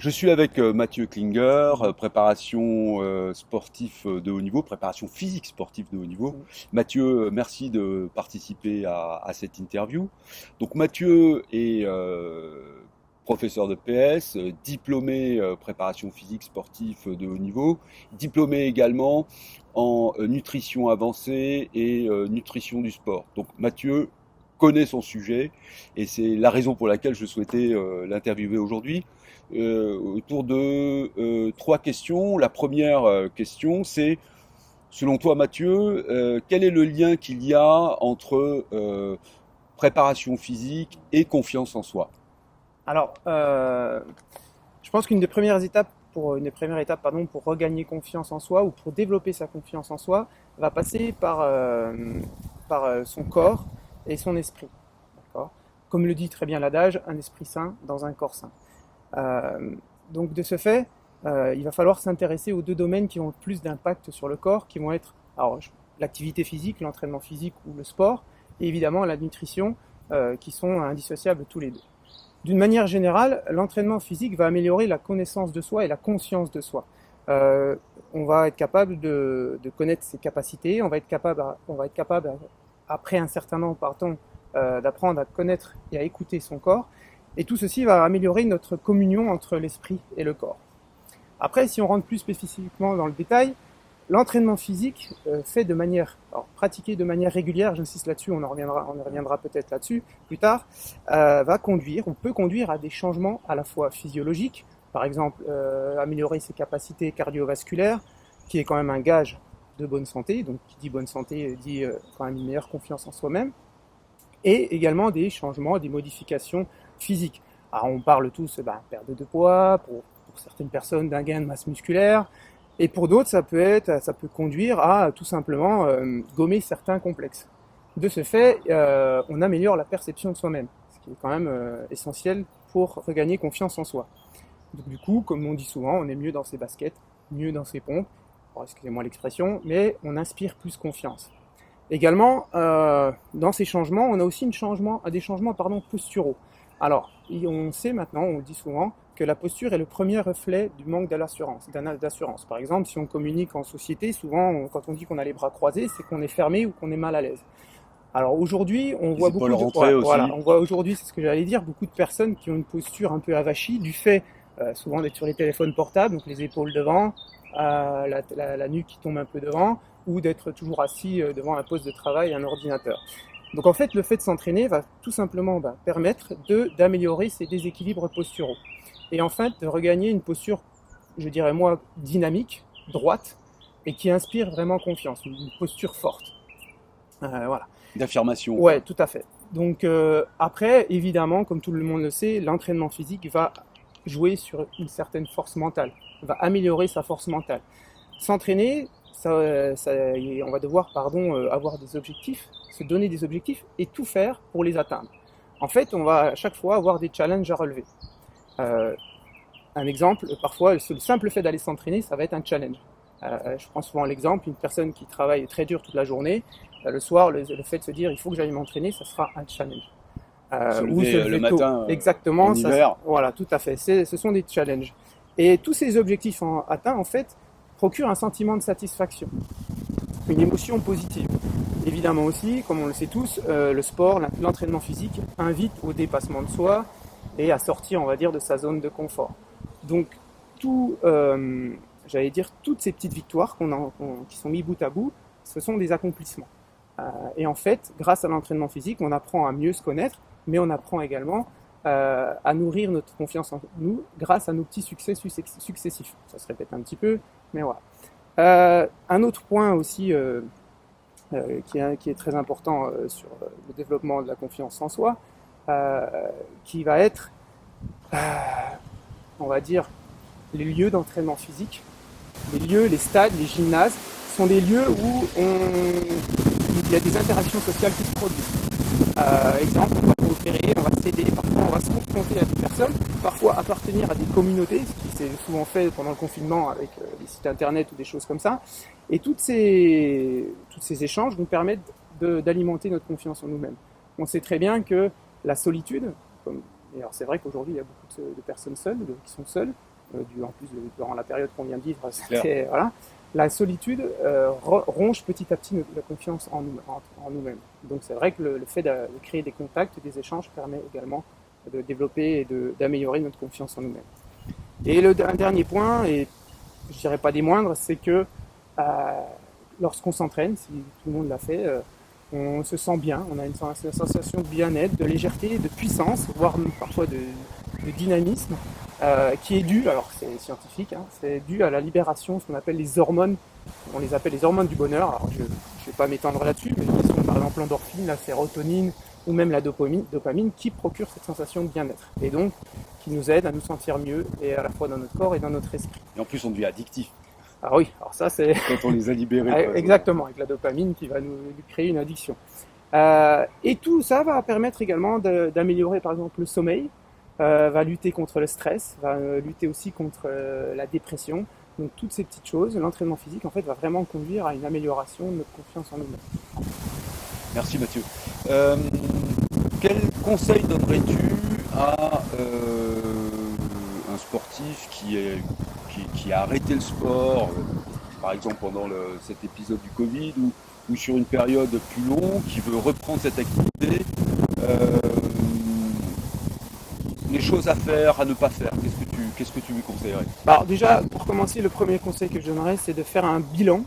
Je suis avec Mathieu Klinger, préparation sportif de haut niveau, préparation physique sportive de haut niveau. Mathieu, merci de participer à cette interview. Donc Mathieu est professeur de PS, diplômé préparation physique sportive de haut niveau, diplômé également en nutrition avancée et nutrition du sport. Donc Mathieu connaît son sujet et c'est la raison pour laquelle je souhaitais l'interviewer aujourd'hui. Autour de trois questions. La première question, c'est, selon toi Mathieu, quel est le lien qu'il y a entre préparation physique et confiance en soi? Alors, je pense qu'une des premières étapes pour regagner confiance en soi ou pour développer sa confiance en soi va passer par son corps et son esprit. D'accord. Comme le dit très bien l'adage, un esprit sain dans un corps sain. Donc de ce fait, il va falloir s'intéresser aux deux domaines qui ont le plus d'impact sur le corps, qui vont être l'activité physique, l'entraînement physique ou le sport, et évidemment la nutrition, qui sont indissociables tous les deux. D'une manière générale, l'entraînement physique va améliorer la connaissance de soi et la conscience de soi. On va être capable de connaître ses capacités, on va être capable, après un certain temps, d'apprendre à connaître et à écouter son corps. Et tout ceci va améliorer notre communion entre l'esprit et le corps. Après, si on rentre plus spécifiquement dans le détail, l'entraînement physique pratiqué de manière régulière, j'insiste là-dessus, on reviendra peut-être là-dessus plus tard, peut conduire à des changements à la fois physiologiques, par exemple améliorer ses capacités cardiovasculaires, qui est quand même un gage de bonne santé, donc qui dit bonne santé dit quand même une meilleure confiance en soi-même, et également des changements, des modifications physiques. Alors on parle tous perte de poids, pour certaines personnes d'un gain de masse musculaire, et pour d'autres ça peut conduire à tout simplement gommer certains complexes. De ce fait, on améliore la perception de soi-même, ce qui est quand même essentiel pour regagner confiance en soi. Donc du coup, comme on dit souvent, on est mieux dans ses baskets, mieux dans ses pompes, excusez-moi l'expression, mais on inspire plus confiance. Également, dans ces changements, on a aussi des changements posturaux. Alors, on sait maintenant, on le dit souvent, que la posture est le premier reflet du manque d'assurance. Par exemple, si on communique en société, souvent, quand on dit qu'on a les bras croisés, c'est qu'on est fermé ou qu'on est mal à l'aise. Alors aujourd'hui, on voit aujourd'hui, c'est ce que j'allais dire, beaucoup de personnes qui ont une posture un peu avachie du fait souvent d'être sur les téléphones portables, donc les épaules devant, la nuque qui tombe un peu devant, ou d'être toujours assis devant un poste de travail, un ordinateur. Donc en fait, le fait de s'entraîner va tout simplement permettre d'améliorer ces déséquilibres posturaux. Et en fait, de regagner une posture, je dirais moi, dynamique, droite, et qui inspire vraiment confiance, une posture forte. Voilà. D'affirmation. Ouais, tout à fait. Donc après, évidemment, comme tout le monde le sait, l'entraînement physique va jouer sur une certaine force mentale, va améliorer sa force mentale. S'entraîner, on va devoir avoir des objectifs, se donner des objectifs et tout faire pour les atteindre. En fait, on va à chaque fois avoir des challenges à relever. Un exemple, parfois, le simple fait d'aller s'entraîner, ça va être un challenge. Je prends souvent l'exemple, une personne qui travaille très dur toute la journée, le soir, le fait de se dire il faut que j'aille m'entraîner, ça sera un challenge. Se lever le matin, exactement, en hiver. Voilà, tout à fait. Ce sont des challenges. Et tous ces objectifs atteints, en fait, procurent un sentiment de satisfaction, une émotion positive. Évidemment aussi, comme on le sait tous, le sport, l'entraînement physique invite au dépassement de soi et à sortir, on va dire, de sa zone de confort. Donc, toutes ces petites victoires qui sont mises bout à bout, ce sont des accomplissements. Et en fait, grâce à l'entraînement physique, on apprend à mieux se connaître, mais on apprend également à nourrir notre confiance en nous grâce à nos petits succès successifs. Ça se répète un petit peu, mais voilà. Un autre point aussi qui est très important sur le développement de la confiance en soi, qui va être, on va dire, les lieux d'entraînement physique. Les stades, les gymnases sont des lieux où il y a des interactions sociales qui se produisent. Exemple, on va coopérer, on va s'aider, parfois on va se confronter à des personnes, parfois appartenir à des communautés, ce qui s'est souvent fait pendant le confinement avec des sites internet ou des choses comme ça. Et tous ces échanges nous permettent d'alimenter notre confiance en nous-mêmes. On sait très bien que la solitude, alors c'est vrai qu'aujourd'hui il y a beaucoup de personnes seules, qui sont seules, en plus durant la période qu'on vient de vivre, Clair. voilà. La solitude ronge petit à petit la confiance en nous-mêmes. Donc c'est vrai que le fait de créer des contacts, des échanges permet également de développer et d'améliorer notre confiance en nous-mêmes. Et un dernier point, et je dirais pas des moindres, c'est que lorsqu'on s'entraîne, si tout le monde l'a fait, on se sent bien, on a une sensation de bien-être, de légèreté, de puissance, voire même parfois de dynamisme, qui est dû, alors c'est scientifique, hein, c'est dû à la libération, ce qu'on appelle les hormones, on les appelle les hormones du bonheur. Alors je ne vais pas m'étendre là-dessus, mais qui sont par exemple l'endorphine, la sérotonine ou même la dopamine qui procurent cette sensation de bien-être et donc qui nous aident à nous sentir mieux et à la fois dans notre corps et dans notre esprit. Et en plus, on devient addictif Ah oui, alors ça c'est quand on les a libérés. exactement, avec la dopamine qui va nous créer une addiction. Et tout ça va permettre également d'améliorer par exemple le sommeil, va lutter contre le stress, va lutter aussi contre la dépression. Donc toutes ces petites choses, l'entraînement physique en fait va vraiment conduire à une amélioration de notre confiance en nous-mêmes. Merci Mathieu. Quel conseil donnerais-tu à un sportif qui a arrêté le sport, par exemple pendant cet épisode du Covid ou sur une période plus longue, qui veut reprendre cette activité, les choses à faire, à ne pas faire, qu'est-ce que tu lui conseillerais? Alors déjà, pour commencer, le premier conseil que je donnerais, c'est de faire un bilan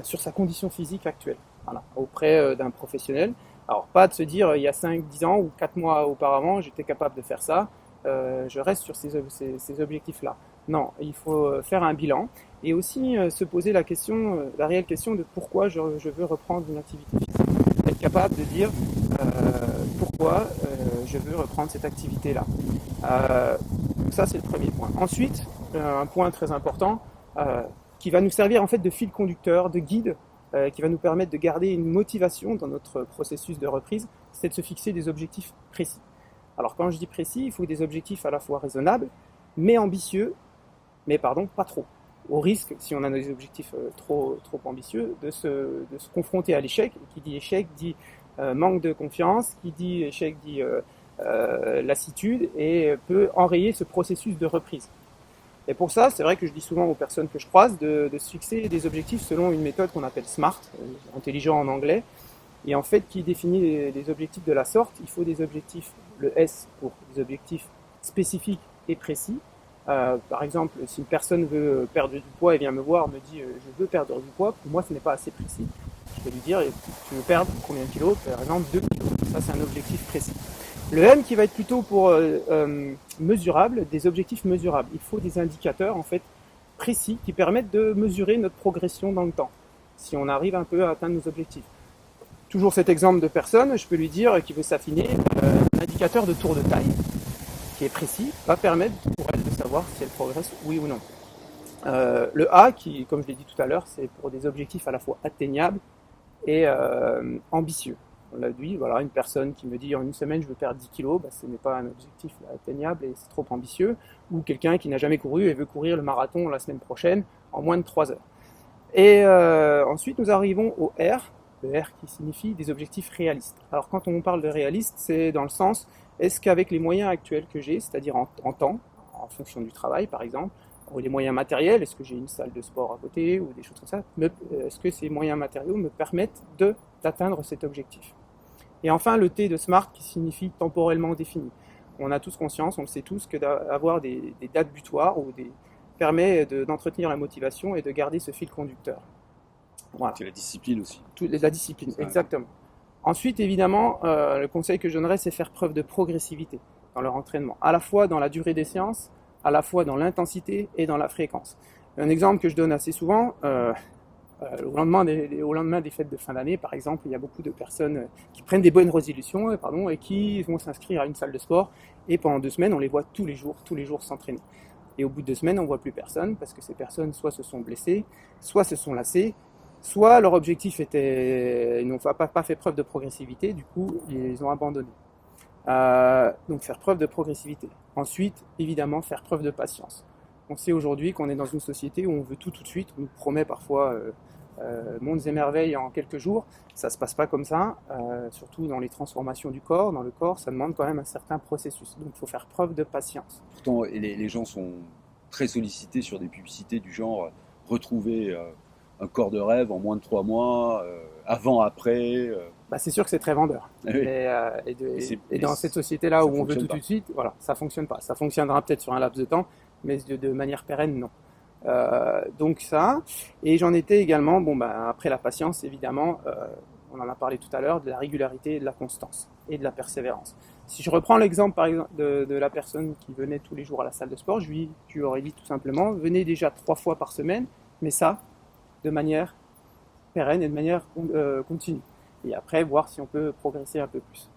sur sa condition physique actuelle, voilà, auprès d'un professionnel. Alors pas de se dire, il y a 5-10 ans ou 4 mois auparavant, j'étais capable de faire ça, je reste sur ces objectifs-là. Non, il faut faire un bilan et aussi se poser la réelle question de pourquoi je veux reprendre une activité physique. Être capable de dire pourquoi je veux reprendre cette activité-là. Donc ça, c'est le premier point. Ensuite, un point très important qui va nous servir en fait de fil conducteur, de guide, qui va nous permettre de garder une motivation dans notre processus de reprise, c'est de se fixer des objectifs précis. Alors quand je dis précis, il faut des objectifs à la fois raisonnables, mais ambitieux, mais pas trop. Au risque, si on a des objectifs trop ambitieux, de se confronter à l'échec. Qui dit échec dit manque de confiance, qui dit échec dit lassitude et peut enrayer ce processus de reprise. Et pour ça, c'est vrai que je dis souvent aux personnes que je croise de se fixer des objectifs selon une méthode qu'on appelle SMART, intelligent en anglais, et en fait qui définit les objectifs de la sorte. Il faut des objectifs, le S pour des objectifs spécifiques et précis. Par exemple, si une personne veut perdre du poids et vient me voir, me dit je veux perdre du poids, pour moi ce n'est pas assez précis. Je vais lui dire tu veux perdre combien de kilos? Par exemple 2 kilos. Ça c'est un objectif précis. Le M qui va être plutôt pour mesurable, des objectifs mesurables. Il faut des indicateurs en fait précis qui permettent de mesurer notre progression dans le temps, si on arrive un peu à atteindre nos objectifs. Toujours cet exemple de personne, je peux lui dire qu'il veut s'affiner, un indicateur de tour de taille qui est précis va permettre pour elle de savoir si elle progresse oui ou non. Le A qui, comme je l'ai dit tout à l'heure, c'est pour des objectifs à la fois atteignables et ambitieux. On l'a dit, voilà, une personne qui me dit en une semaine je veux perdre 10 kilos, ce n'est pas un objectif atteignable et c'est trop ambitieux. Ou quelqu'un qui n'a jamais couru et veut courir le marathon la semaine prochaine en moins de 3 heures. Et ensuite nous arrivons au R, le R qui signifie des objectifs réalistes. Alors quand on parle de réaliste, c'est dans le sens, est-ce qu'avec les moyens actuels que j'ai, c'est-à-dire en temps, en fonction du travail par exemple, ou les moyens matériels, est-ce que j'ai une salle de sport à côté ou des choses comme ça, est-ce que ces moyens matériaux me permettent d'atteindre cet objectif? Et enfin le T de SMART qui signifie temporellement défini. On a tous conscience, on le sait tous, que d'avoir des dates butoirs permet d'entretenir la motivation et de garder ce fil conducteur. Voilà. C'est la discipline aussi. La discipline, exactement. Ensuite, évidemment, le conseil que je donnerais, c'est faire preuve de progressivité dans leur entraînement, à la fois dans la durée des séances, à la fois dans l'intensité et dans la fréquence. Un exemple que je donne assez souvent, au lendemain des fêtes de fin d'année, par exemple, il y a beaucoup de personnes qui prennent des bonnes résolutions et qui vont s'inscrire à une salle de sport, et pendant 2 semaines, on les voit tous les jours s'entraîner. Et au bout de 2 semaines, on ne voit plus personne, parce que ces personnes soit se sont blessées, soit se sont lassées, soit leur objectif était, ils n'ont pas fait preuve de progressivité, du coup ils ont abandonné. Donc faire preuve de progressivité. Ensuite, évidemment, faire preuve de patience. On sait aujourd'hui qu'on est dans une société où on veut tout de suite, on nous promet parfois mondes et merveilles en quelques jours. Ça ne se passe pas comme ça, surtout dans les transformations du corps. Dans le corps, ça demande quand même un certain processus. Donc il faut faire preuve de patience. Pourtant, les gens sont très sollicités sur des publicités du genre retrouver un corps de rêve en moins de 3 mois, avant, après. Bah, c'est sûr que c'est très vendeur. Ah oui. Et dans cette société-là ça où on veut fonctionne tout pas. tout de suite, voilà, ça fonctionne pas. Ça fonctionnera peut-être sur un laps de temps, mais de manière pérenne, non. Donc ça, et j'en étais également, bon bah après la patience évidemment, on en a parlé tout à l'heure, de la régularité et de la constance et de la persévérance. Si je reprends l'exemple par exemple de la personne qui venait tous les jours à la salle de sport, je lui aurais dit tout simplement, venez déjà 3 fois par semaine, mais ça de manière pérenne et de manière continue. Et après voir si on peut progresser un peu plus.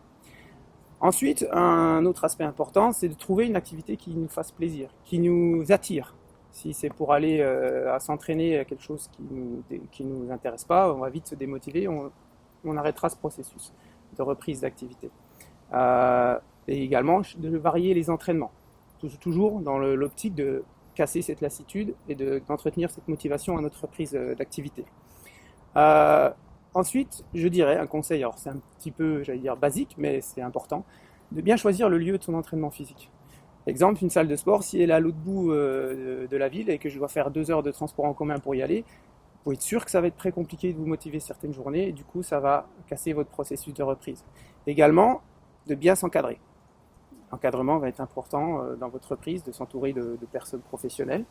Ensuite, un autre aspect important, c'est de trouver une activité qui nous fasse plaisir, qui nous attire. Si c'est pour aller à s'entraîner à quelque chose qui nous intéresse pas, on va vite se démotiver, on arrêtera ce processus de reprise d'activité. Et également de varier les entraînements, toujours dans l'optique de casser cette lassitude et d'entretenir cette motivation à notre reprise d'activité. Ensuite, je dirais un conseil, alors c'est un petit peu, j'allais dire basique, mais c'est important, de bien choisir le lieu de son entraînement physique. Exemple, une salle de sport, si elle est à l'autre bout de la ville et que je dois faire 2 heures de transport en commun pour y aller, vous pouvez être sûr que ça va être très compliqué de vous motiver certaines journées et du coup, ça va casser votre processus de reprise. Également, de bien s'encadrer. L'encadrement va être important dans votre reprise, de s'entourer de personnes professionnelles.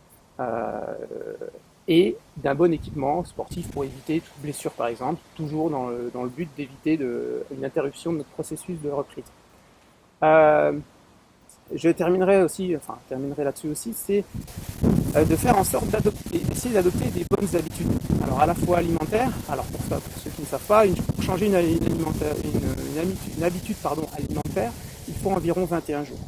Et d'un bon équipement sportif pour éviter toute blessure par exemple, toujours dans le but d'éviter une interruption de notre processus de reprise. Je terminerai là-dessus aussi, c'est de faire en sorte d'essayer d'adopter des bonnes habitudes. Alors à la fois alimentaires, alors pour ceux qui ne savent pas, pour changer une habitude alimentaire, il faut environ 21 jours.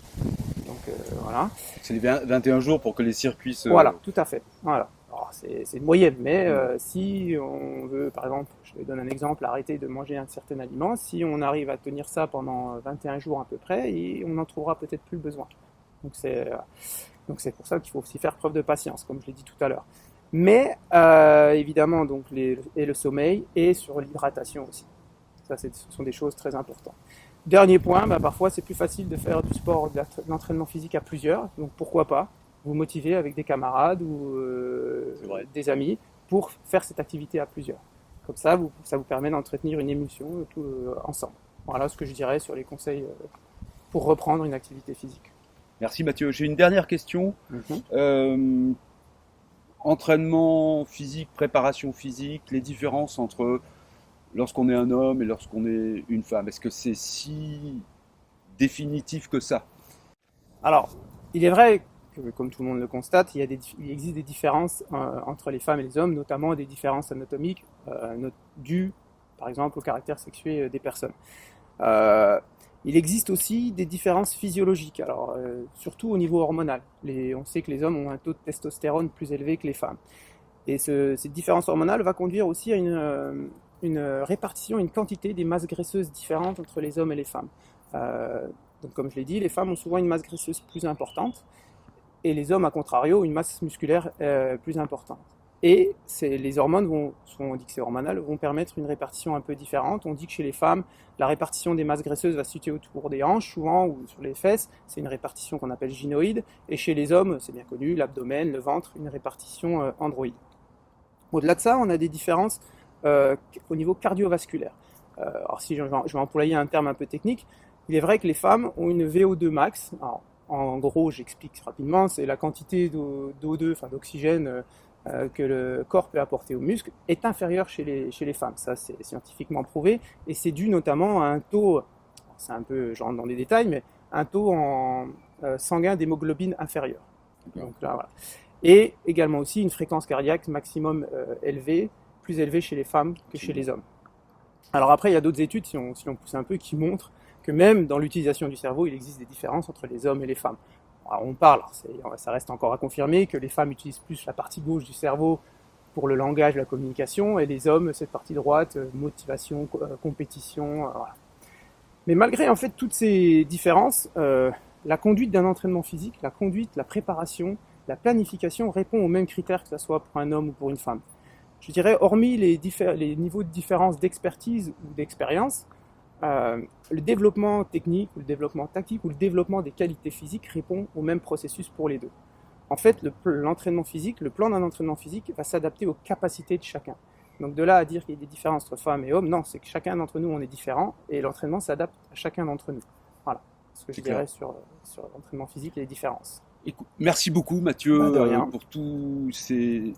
Donc voilà. C'est les 21 jours pour que les circuits se... Voilà, tout à fait. Voilà. C'est une moyenne, mais si on veut, par exemple, je te donne un exemple, arrêter de manger un certain aliment, si on arrive à tenir ça pendant 21 jours à peu près, et on n'en trouvera peut-être plus besoin. Donc c'est pour ça qu'il faut aussi faire preuve de patience, comme je l'ai dit tout à l'heure. Mais évidemment, donc le sommeil et sur l'hydratation aussi. Ça, ce sont des choses très importantes. Dernier point, parfois c'est plus facile de faire du sport, de l'entraînement physique à plusieurs, donc pourquoi pas vous motiver avec des camarades ou des amis pour faire cette activité à plusieurs. Comme ça vous permet d'entretenir une émulsion ensemble. Voilà ce que je dirais sur les conseils pour reprendre une activité physique. Merci Mathieu. J'ai une dernière question. Entraînement physique, préparation physique, les différences entre lorsqu'on est un homme et lorsqu'on est une femme. Est-ce que c'est si définitif que ça? Alors, il est vrai que, comme tout le monde le constate, il existe des différences entre les femmes et les hommes, notamment des différences anatomiques dues, par exemple, au caractère sexué des personnes. Il existe aussi des différences physiologiques, alors surtout au niveau hormonal. On sait que les hommes ont un taux de testostérone plus élevé que les femmes. Et cette différence hormonale va conduire aussi à une répartition, une quantité des masses graisseuses différentes entre les hommes et les femmes. Donc comme je l'ai dit, les femmes ont souvent une masse graisseuse plus importante et les hommes, à contrario, une masse musculaire plus importante. Et les hormones on dit que c'est hormonal, vont permettre une répartition un peu différente. On dit que chez les femmes, la répartition des masses graisseuses va se situer autour des hanches, souvent, ou sur les fesses. C'est une répartition qu'on appelle gynoïde. Et chez les hommes, c'est bien connu, l'abdomen, le ventre, une répartition androïde. Au-delà de ça, on a des différences au niveau cardiovasculaire. Alors si je vais employer un terme un peu technique, il est vrai que les femmes ont une VO2 max. Alors, en gros, j'explique rapidement, c'est la quantité d'O2, enfin d'oxygène que le corps peut apporter aux muscles, est inférieure chez les femmes. Ça, c'est scientifiquement prouvé. Et c'est dû notamment à un taux, c'est un peu, je rentre dans les détails, mais un taux sanguin d'hémoglobine inférieur. Donc là, voilà. Et également aussi une fréquence cardiaque maximum élevée, plus élevée chez les femmes que chez les hommes. Alors après, il y a d'autres études, si on pousse un peu, qui montrent que même dans l'utilisation du cerveau, il existe des différences entre les hommes et les femmes. Alors on parle, ça reste encore à confirmer, que les femmes utilisent plus la partie gauche du cerveau pour le langage, la communication, et les hommes, cette partie droite, motivation, compétition, voilà. Mais malgré en fait toutes ces différences, la conduite d'un entraînement physique, la préparation, la planification répond aux mêmes critères que ce soit pour un homme ou pour une femme. Je dirais, hormis les niveaux de différence d'expertise ou d'expérience, le développement technique ou le développement tactique ou le développement des qualités physiques répond au même processus pour les deux. en fait, l'entraînement physique, le plan d'un entraînement physique va s'adapter aux capacités de chacun. Donc de là à dire qu'il y a des différences entre femmes et hommes, non, c'est que chacun d'entre nous, on est différent et l'entraînement s'adapte à chacun d'entre nous. Voilà ce que je dirais sur l'entraînement physique et les différences. Écoute, merci beaucoup Mathieu De rien. pour toutes ces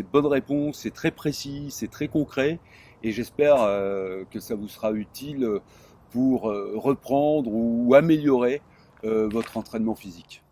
bonnes réponses, c'est très précis, c'est très concret et j'espère que ça vous sera utile pour reprendre ou améliorer votre entraînement physique.